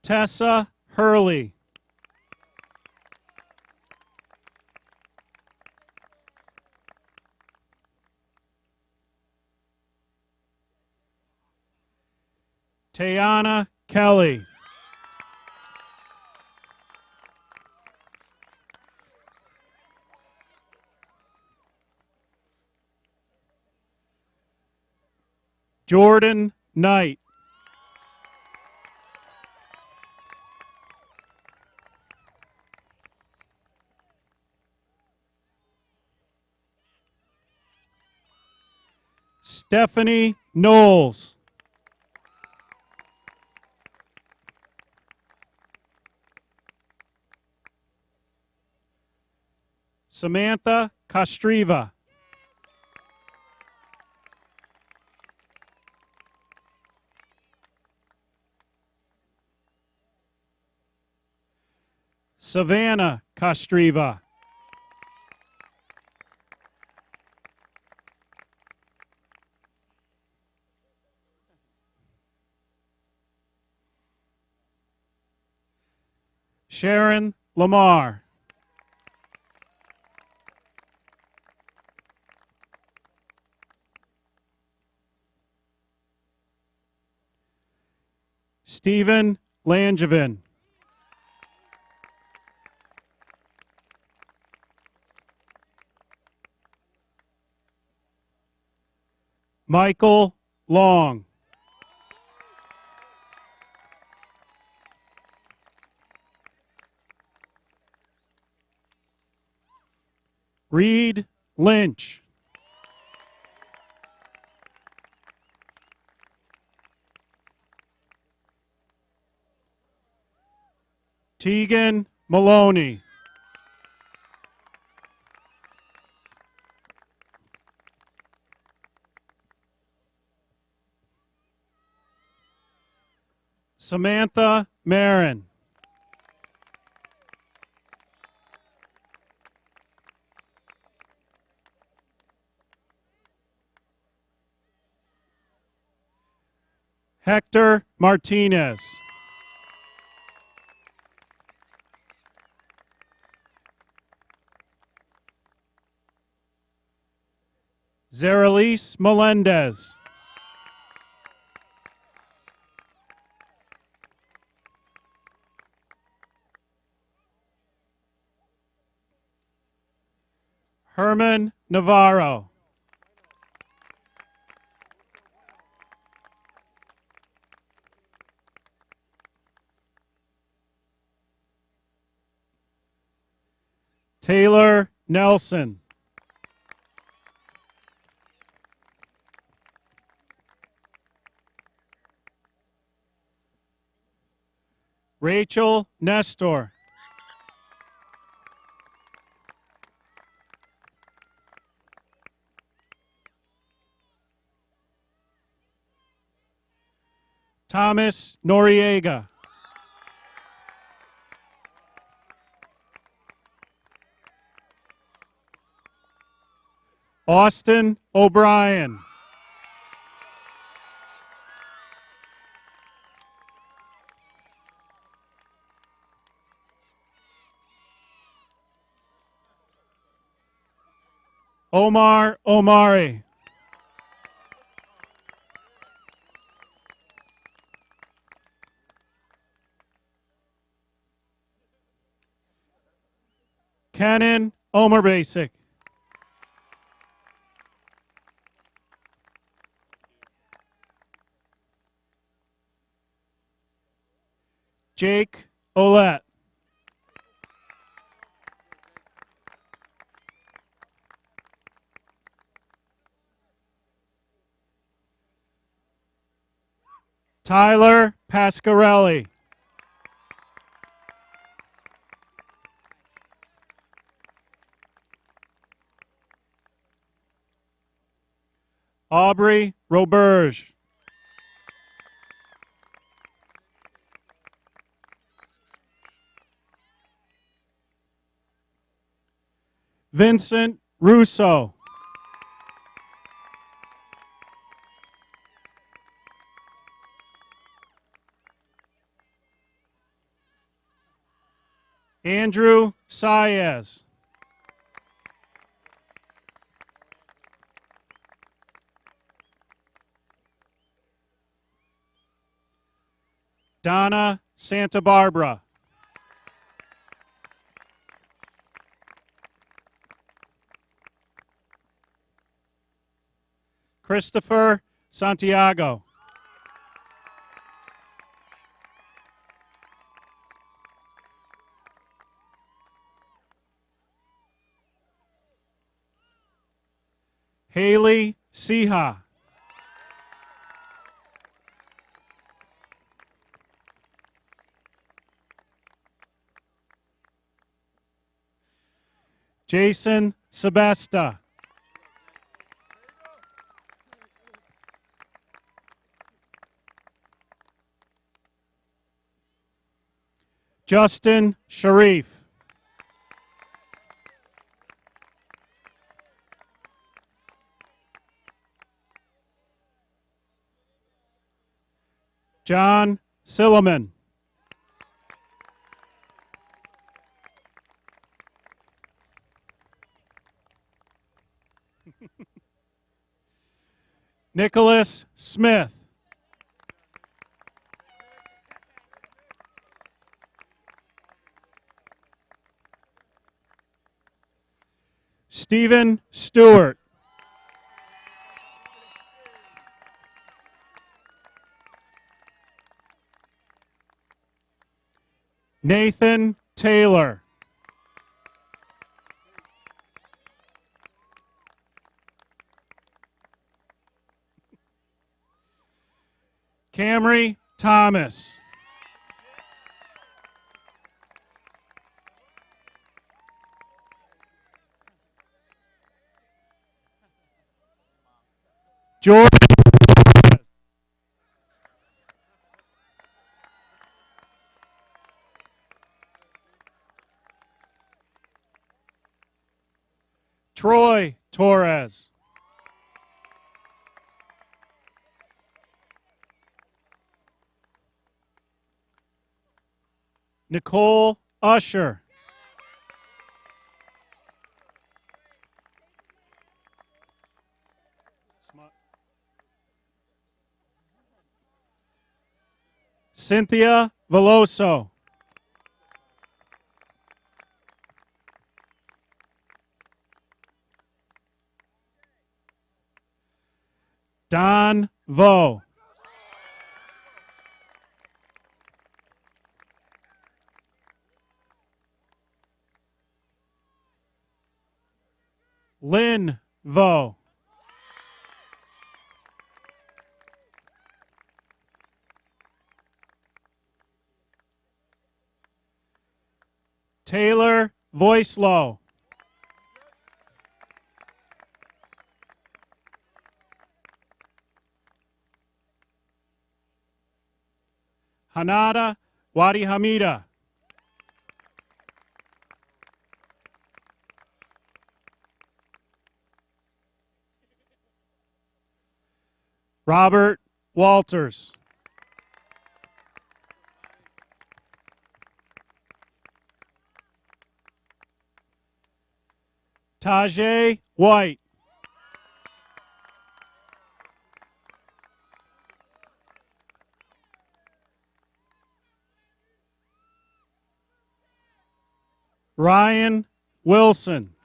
[SPEAKER 2] Tessa Hurley. Tayana Kelly. Jordan Knight. Stephanie Knowles. Samantha Kostriva. Savannah Kostriva. Sharon Lamar. Stephen Langevin. Michael Long. Reed Lynch. Tegan Maloney. Samantha Marin. Hector Martinez. Zaralise Melendez. Herman Navarro. Taylor Nelson. Rachel Nestor. Thomas Noriega. Austin O'Brien. Omar Omari. Kenan Omerbasic. Jake Olette. Tyler Pascarelli. Aubrey Roberge. Vincent Russo. Andrew Saez. Donna Santa Barbara. Christopher Santiago. Haley Siha. Jason Sebesta. Justin Sharif. John Silliman. Nicholas Smith. Stephen Stewart. Nathan Taylor. Camry Thomas. George. Troy Torres. Nicole Usher. Cynthia Veloso. Don Vo. Lynn Vo. Taylor Voicelow. Hanada Wadi Hamida. Robert Walters. Tajay White. Ryan Wilson.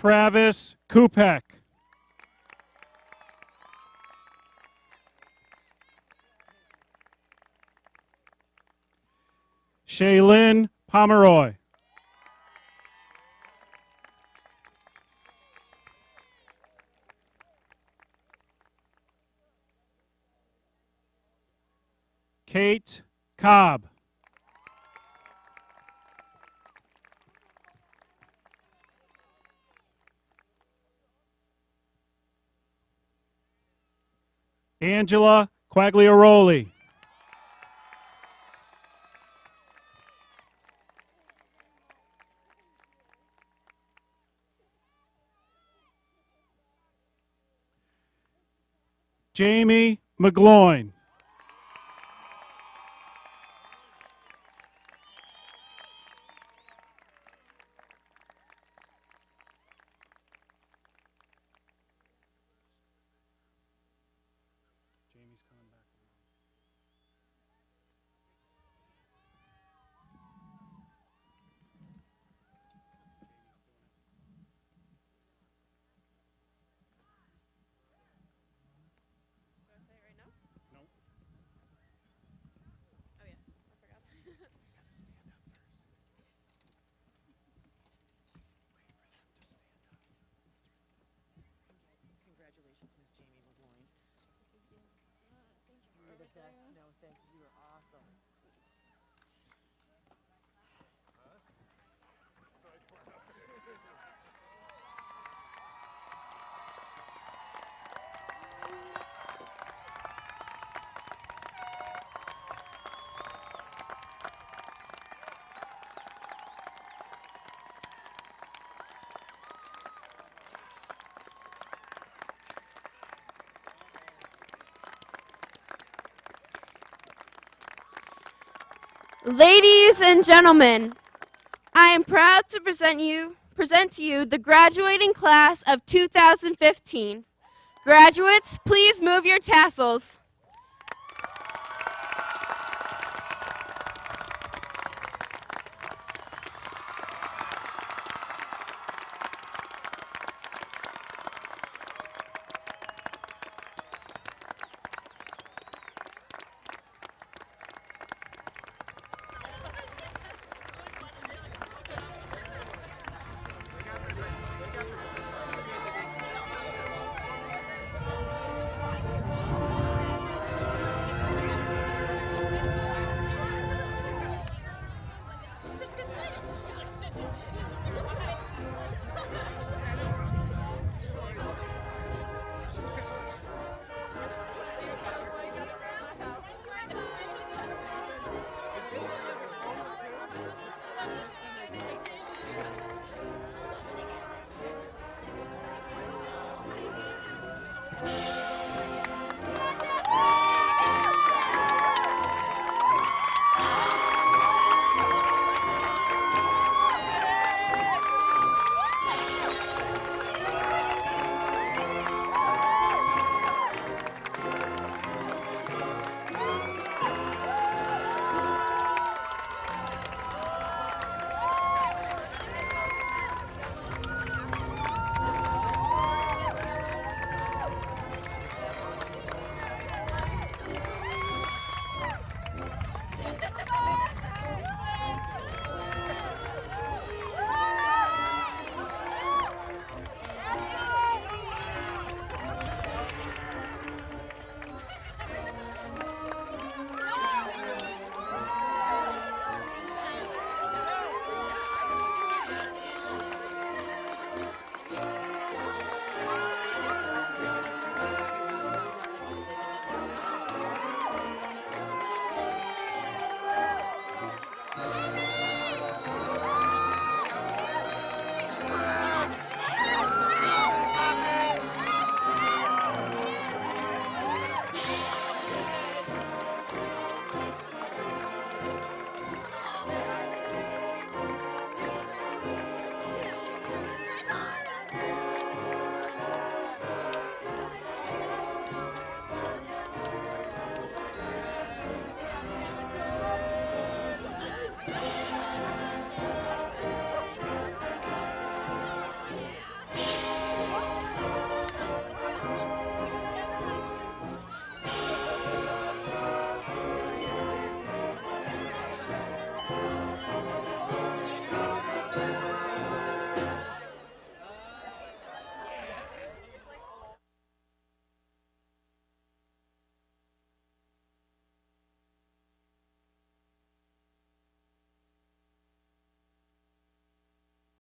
[SPEAKER 2] Travis Kupek. Shaylin Pomeroy. Kate Cobb. Angela Quagliaroli. Jamie McGloin.
[SPEAKER 5] Ladies and gentlemen, I am proud to present to you the graduating class of 2015. Graduates, please move your tassels.